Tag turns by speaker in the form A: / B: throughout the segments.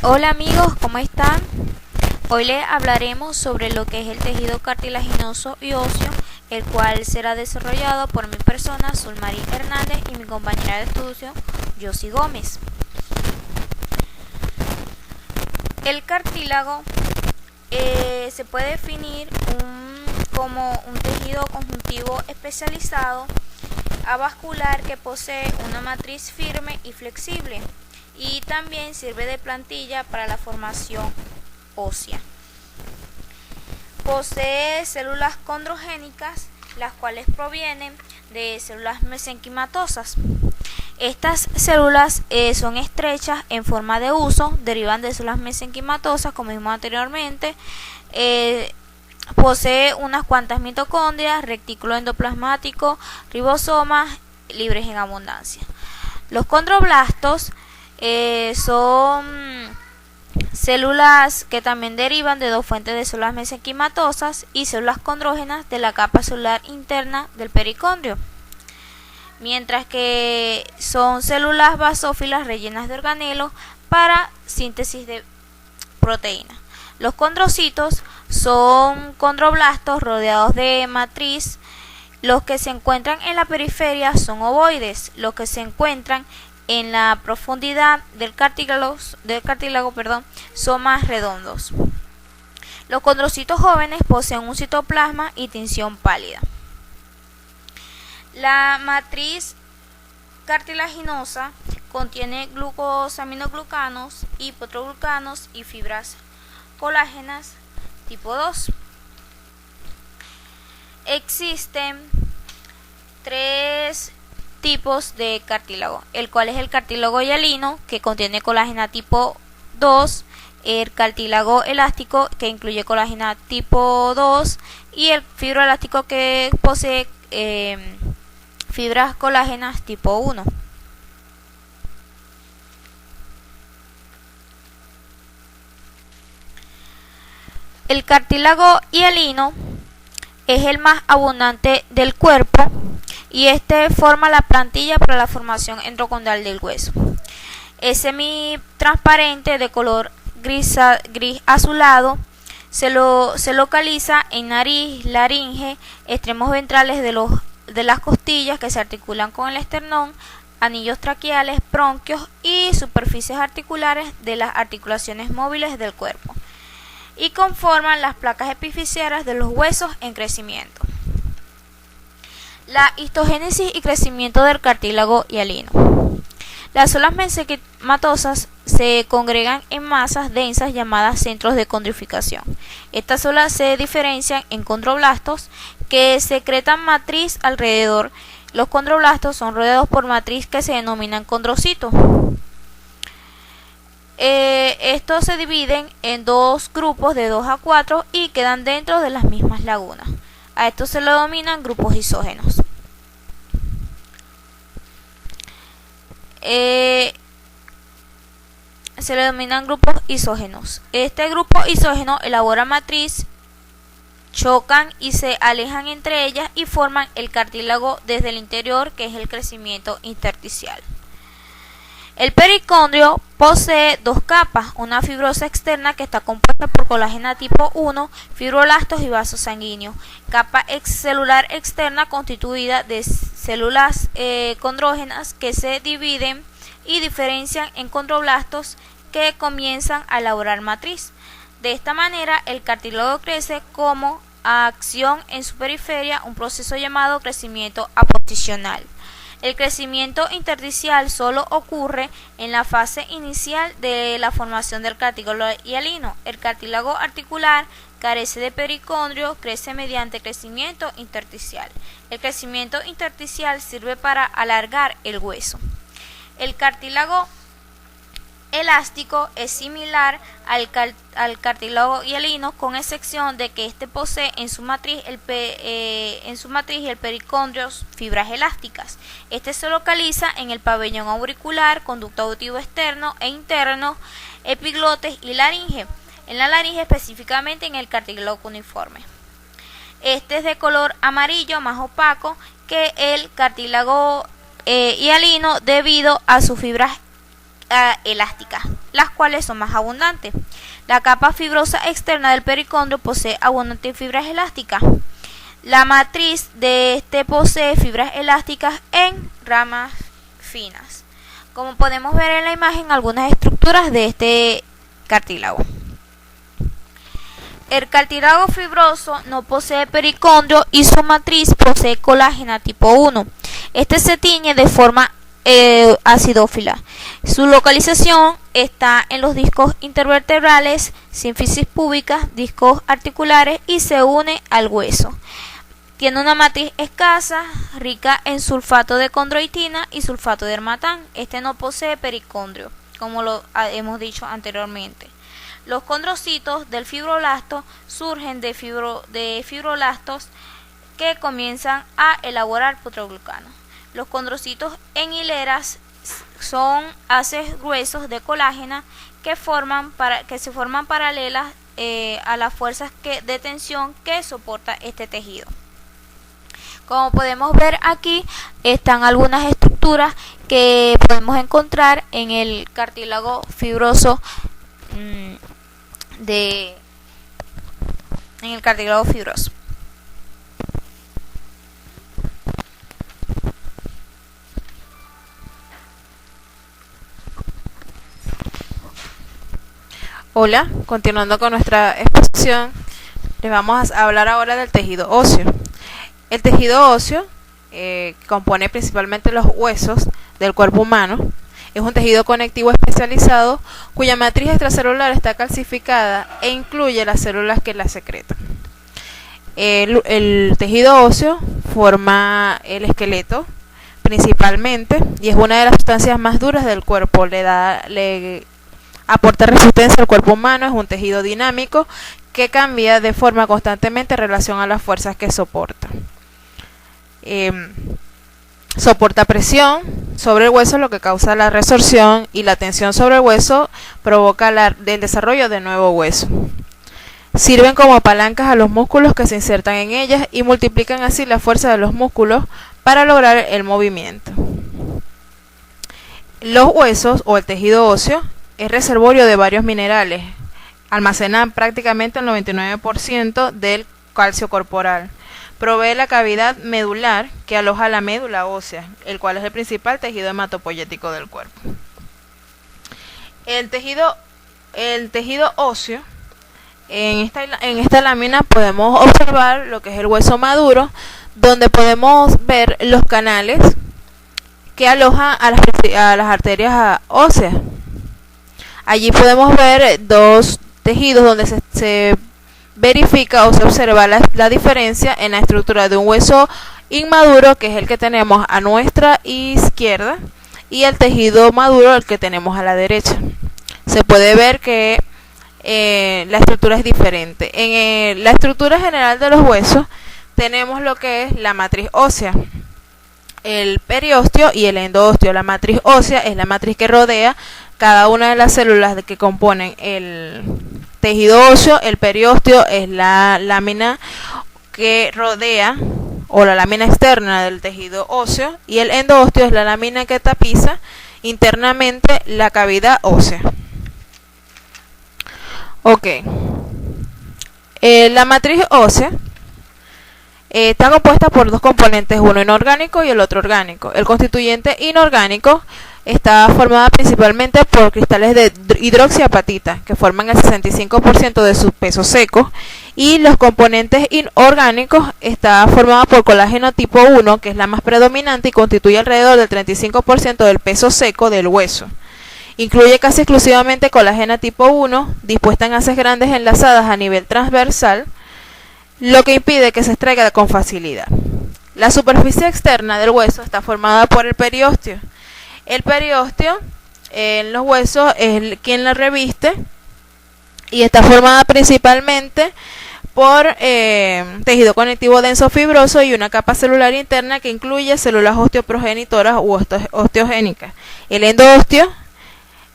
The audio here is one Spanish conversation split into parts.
A: Hola amigos, ¿cómo están? Hoy les hablaremos sobre lo que es el tejido cartilaginoso y óseo, el cual será desarrollado por mi persona, Zulmari Hernández, y mi compañera de estudio, Yossi Gómez. El cartílago se puede definir como un tejido conjuntivo especializado avascular que posee una matriz firme y flexible, y también sirve de plantilla para la formación ósea. Posee células condrogénicas, las cuales provienen de células mesenquimatosas. Estas células son estrechas en forma de huso, derivan de células mesenquimatosas, como vimos anteriormente. Posee unas cuantas mitocondrias, retículo endoplasmático, ribosomas libres en abundancia. Los condroblastos son células que también derivan de dos fuentes de células mesenquimatosas y células condrógenas de la capa celular interna del pericondrio, mientras que son células basófilas rellenas de organelos para síntesis de proteínas. Los condrocitos son condroblastos rodeados de matriz. Los que se encuentran en la periferia son ovoides. Los que se encuentran en la profundidad del cartílago, son más redondos. Los condrocitos jóvenes poseen un citoplasma y tinción pálida. La matriz cartilaginosa contiene glucosaminoglucanos, hipotroglucanos y fibras colágenas tipo 2. Existen tres tipos de cartílago, el cual es el cartílago hialino, que contiene colágena tipo 2, el cartílago elástico, que incluye colágena tipo 2, y el fibroelástico, que posee fibras colágenas tipo 1. El cartílago hialino es el más abundante del cuerpo y este forma la plantilla para la formación endocondral del hueso. Es semitransparente, de color gris azulado. Se localiza en nariz, laringe, extremos ventrales de las costillas que se articulan con el esternón, anillos traqueales, bronquios y superficies articulares de las articulaciones móviles del cuerpo, y conforman las placas epifisiares de los huesos en crecimiento. La histogénesis y crecimiento del cartílago hialino. Las células mesenquimatosas se congregan en masas densas llamadas centros de condrificación. Estas células se diferencian en condroblastos, que secretan matriz alrededor. Los condroblastos son rodeados por matriz que se denominan condrocitos. Estos se dividen en dos grupos de 2 a 4 y quedan dentro de las mismas lagunas. A estos se le denominan grupos isógenos. Se le denominan grupos isógenos. Este grupo isógeno elabora matriz, chocan y se alejan entre ellas y forman el cartílago desde el interior, que es el crecimiento intersticial. El pericondrio posee dos capas, una fibrosa externa que está compuesta por colágena tipo 1, fibroblastos y vasos sanguíneos, capa excelular externa constituida de células condrógenas que se dividen y diferencian en condroblastos que comienzan a elaborar matriz. De esta manera, el cartílago crece como acción en su periferia, un proceso llamado crecimiento aposicional. El crecimiento intersticial solo ocurre en la fase inicial de la formación del cartílago hialino. El cartílago articular carece de pericondrio, crece mediante crecimiento intersticial. El crecimiento intersticial sirve para alargar el hueso. El cartílago elástico es similar al cartílago hialino, con excepción de que este posee en su matriz y el pericondrio fibras elásticas. Este se localiza en el pabellón auricular, conducto auditivo externo e interno, epiglotes y laringe. En la laringe, específicamente en el cartílago cuneiforme. Este es de color amarillo, más opaco que el cartílago hialino, debido a sus fibras elásticas, las cuales son más abundantes. La capa fibrosa externa del pericondrio posee abundantes fibras elásticas. La matriz de este posee fibras elásticas en ramas finas. Como podemos ver en la imagen, algunas estructuras de este cartílago. El cartílago fibroso no posee pericondrio y su matriz posee colágena tipo 1. Este se tiñe de forma acidófila. Su localización está en los discos intervertebrales, sínfisis púbica, discos articulares y se une al hueso. Tiene una matriz escasa, rica en sulfato de condroitina y sulfato de hermatán. Este no posee pericondrio, como lo hemos dicho anteriormente. Los condrocitos del fibroblasto surgen de fibroblastos que comienzan a elaborar petroglucano. Los condrocitos en hileras son haces gruesos de colágena que se forman paralelas a las fuerzas de tensión que soporta este tejido. Como podemos ver aquí, están algunas estructuras que podemos encontrar en el cartílago fibroso en el cartílago fibroso.
B: Hola, continuando con nuestra exposición, les vamos a hablar ahora del tejido óseo. El tejido óseo compone principalmente los huesos del cuerpo humano. Es un tejido conectivo especializado cuya matriz extracelular está calcificada e incluye las células que la secretan. El tejido óseo forma el esqueleto principalmente y es una de las sustancias más duras del cuerpo. Le aporta resistencia al cuerpo humano. Es un tejido dinámico que cambia de forma constantemente en relación a las fuerzas que soporta. Soporta presión sobre el hueso, lo que causa la resorción, y la tensión sobre el hueso provoca el desarrollo de nuevo hueso. Sirven como palancas a los músculos que se insertan en ellas y multiplican así la fuerza de los músculos para lograr el movimiento. Los huesos o el tejido óseo es reservorio de varios minerales. Almacenan prácticamente el 99% del calcio corporal. Provee la cavidad medular que aloja la médula ósea, el cual es el principal tejido hematopoyético del cuerpo. El tejido óseo, en esta lámina podemos observar lo que es el hueso maduro, donde podemos ver los canales que alojan a las arterias óseas. Allí podemos ver dos tejidos donde se verifica o se observa la diferencia en la estructura de un hueso inmaduro, que es el que tenemos a nuestra izquierda, y el tejido maduro, el que tenemos a la derecha. Se puede ver que la estructura es diferente. En la estructura general de los huesos tenemos lo que es la matriz ósea, el periósteo y el endoósteo. La matriz ósea es la matriz que rodea cada una de las células que componen el tejido óseo. El periósteo es la lámina que rodea o la lámina externa del tejido óseo, y el endoósteo es la lámina que tapiza internamente la cavidad ósea. Ok. La matriz ósea está compuesta por dos componentes, uno inorgánico y el otro orgánico. El constituyente inorgánico está formada principalmente por cristales de hidroxiapatita, que forman el 65% de su peso seco, y los componentes inorgánicos está formada por colágeno tipo 1, que es la más predominante y constituye alrededor del 35% del peso seco del hueso. Incluye casi exclusivamente colágeno tipo 1, dispuesta en haces grandes enlazadas a nivel transversal, lo que impide que se extraiga con facilidad. La superficie externa del hueso está formada por el periósteo. El periósteo en los huesos es quien la reviste y está formada principalmente por tejido conectivo denso fibroso y una capa celular interna que incluye células osteoprogenitoras u osteogénicas. El endoósteo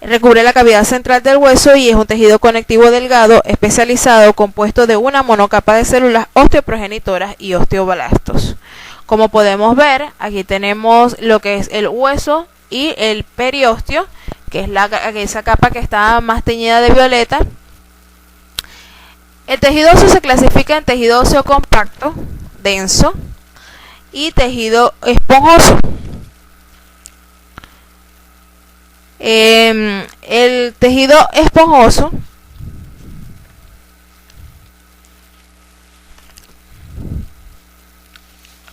B: recubre la cavidad central del hueso y es un tejido conectivo delgado especializado compuesto de una monocapa de células osteoprogenitoras y osteoblastos. Como podemos ver, aquí tenemos lo que es el hueso y el periósteo, que es esa capa que está más teñida de violeta. El tejido óseo se clasifica en tejido óseo compacto, denso, y tejido esponjoso. El tejido esponjoso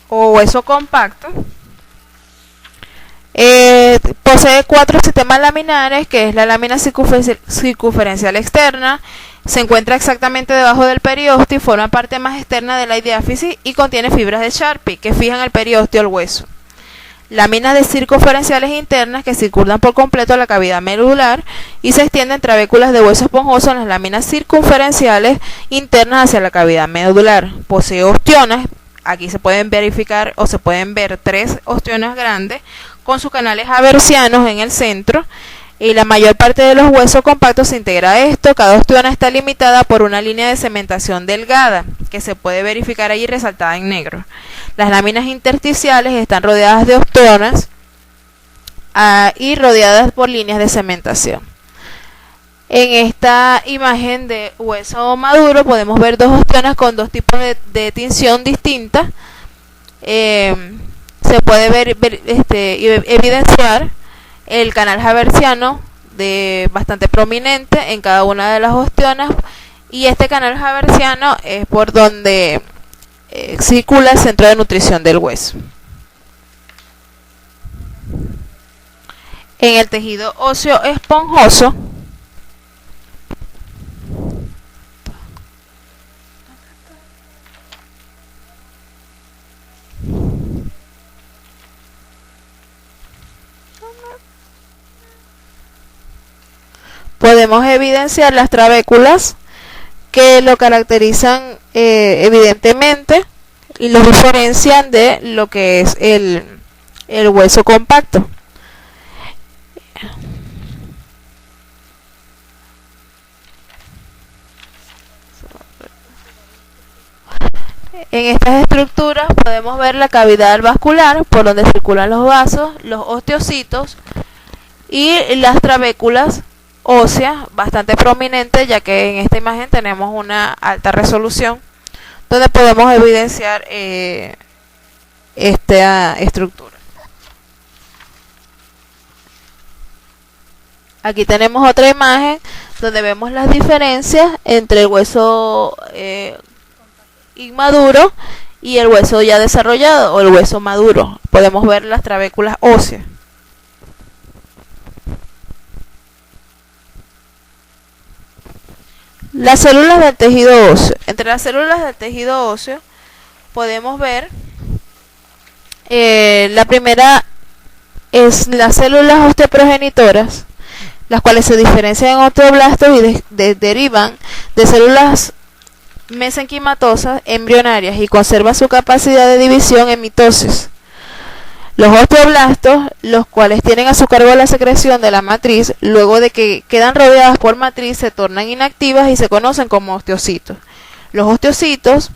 B: o hueso compacto posee 4 sistemas laminares, que es la lámina circunferencial externa, se encuentra exactamente debajo del periósteo y forma parte más externa de la diáfisis y contiene fibras de Sharpie que fijan el periósteo al hueso. Láminas de circunferenciales internas que circundan por completo la cavidad medular y se extienden trabéculas de hueso esponjoso en las láminas circunferenciales internas hacia la cavidad medular. Posee ostiones. Aquí se pueden verificar o se pueden ver 3 ostiones grandes con sus canales haversianos en el centro, y la mayor parte de los huesos compactos se integra a esto. Cada ostiona está limitada por una línea de cementación delgada que se puede verificar allí resaltada en negro. Las láminas intersticiales están rodeadas de ostionas y rodeadas por líneas de cementación. En esta imagen de hueso maduro podemos ver 2 ostionas con 2 tipos de tinción distintas. Se puede evidenciar el canal haversiano bastante prominente en cada una de las ostionas, y este canal haversiano es por donde circula el centro de nutrición del hueso. En el tejido óseo esponjoso podemos evidenciar las trabéculas que lo caracterizan evidentemente y lo diferencian de lo que es el hueso compacto. En estas estructuras podemos ver la cavidad vascular por donde circulan los vasos, los osteocitos y las trabéculas óseas bastante prominentes, ya que en esta imagen tenemos una alta resolución donde podemos evidenciar esta estructura. Aquí tenemos otra imagen donde vemos las diferencias entre el hueso inmaduro y el hueso ya desarrollado o el hueso maduro. Podemos ver las trabéculas óseas. Las células del tejido óseo. Entre las células del tejido óseo podemos ver la primera es las células osteoprogenitoras, las cuales se diferencian en osteoblastos y derivan de células mesenquimatosas embrionarias y conservan su capacidad de división en mitosis. Los osteoblastos, los cuales tienen a su cargo la secreción de la matriz, luego de que quedan rodeadas por matriz, se tornan inactivas y se conocen como osteocitos. Los osteocitos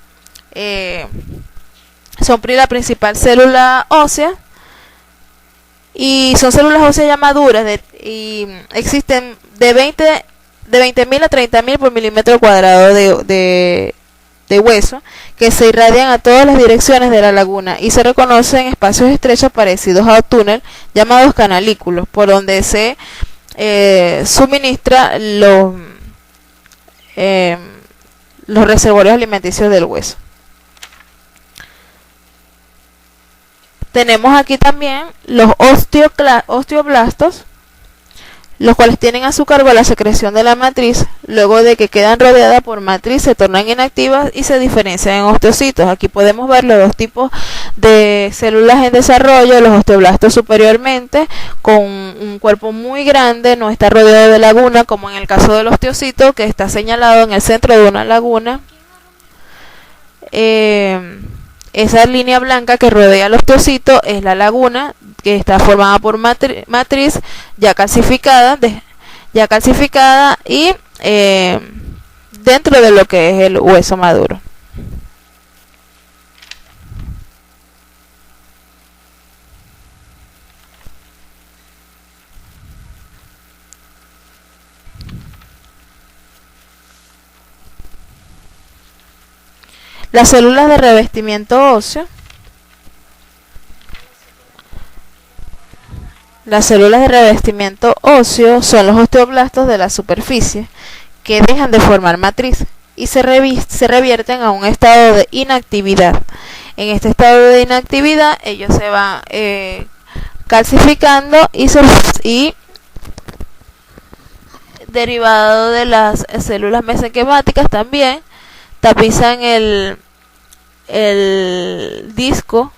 B: son la principal célula ósea y son células óseas ya maduras y existen de 20.000 a 30.000 por milímetro cuadrado de hueso, que se irradian a todas las direcciones de la laguna y se reconocen espacios estrechos parecidos a un túnel llamados canalículos, por donde se suministra los reservorios alimenticios del hueso. Tenemos aquí también los osteoblastos, los cuales tienen a su cargo la secreción de la matriz. Luego de que quedan rodeadas por matriz, se tornan inactivas y se diferencian en osteocitos. Aquí podemos ver los 2 tipos de células en desarrollo. Los osteoblastos superiormente, con un cuerpo muy grande, no está rodeado de laguna, como en el caso del osteocito, que está señalado en el centro de una laguna. Esa línea blanca que rodea al osteocito es la laguna, que está formada por matriz ya calcificada y dentro de lo que es el hueso maduro. Las células de revestimiento óseo. Las células de revestimiento óseo son los osteoblastos de la superficie que dejan de formar matriz y se revierten a un estado de inactividad. En este estado de inactividad ellos se van calcificando y derivado de las células mesenquimáticas también tapizan el disco.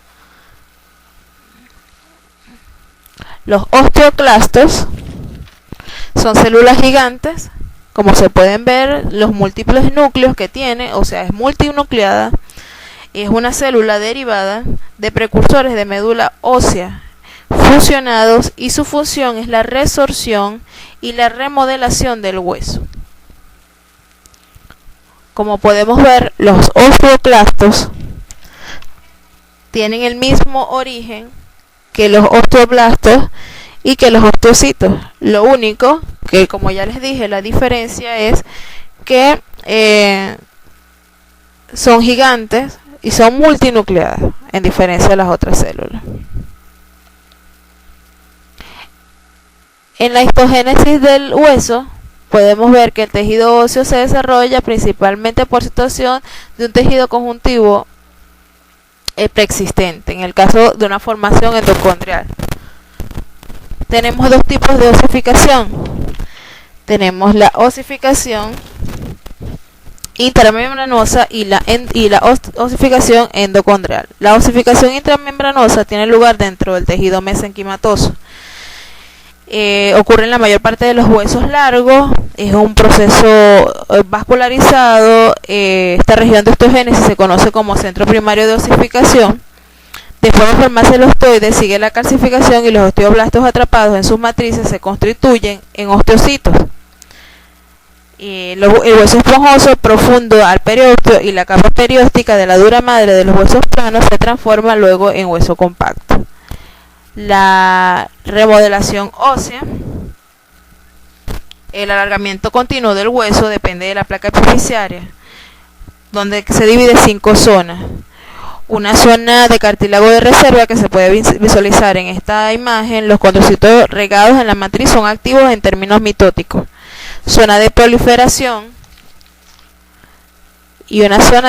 B: Los osteoclastos son células gigantes, como se pueden ver, los múltiples núcleos que tiene, o sea, es multinucleada, es una célula derivada de precursores de médula ósea fusionados y su función es la resorción y la remodelación del hueso. Como podemos ver, los osteoclastos tienen el mismo origen que los osteoblastos y que los osteocitos. Lo único que, como ya les dije, la diferencia es que son gigantes y son multinucleadas, en diferencia de las otras células. En la histogénesis del hueso podemos ver que el tejido óseo se desarrolla principalmente por situación de un tejido conjuntivo preexistente, en el caso de una formación endocondrial. Tenemos dos tipos de osificación. Tenemos la osificación intramembranosa y la osificación endocondrial. La osificación intramembranosa tiene lugar dentro del tejido mesenquimatoso. Ocurre en la mayor parte de los huesos largos, es un proceso vascularizado. Esta región de osteogénesis se conoce como centro primario de osificación. Después de formarse el osteoide, sigue la calcificación y los osteoblastos atrapados en sus matrices se constituyen en osteocitos. El hueso esponjoso profundo al periósteo y la capa perióstica de la dura madre de los huesos planos se transforma luego en hueso compacto. La remodelación ósea. El alargamiento continuo del hueso depende de la placa epifisiaria, donde se divide en 5 zonas. Una zona de cartílago de reserva que se puede visualizar en esta imagen. Los condrocitos regados en la matriz son activos en términos mitóticos. Zona de proliferación y una zona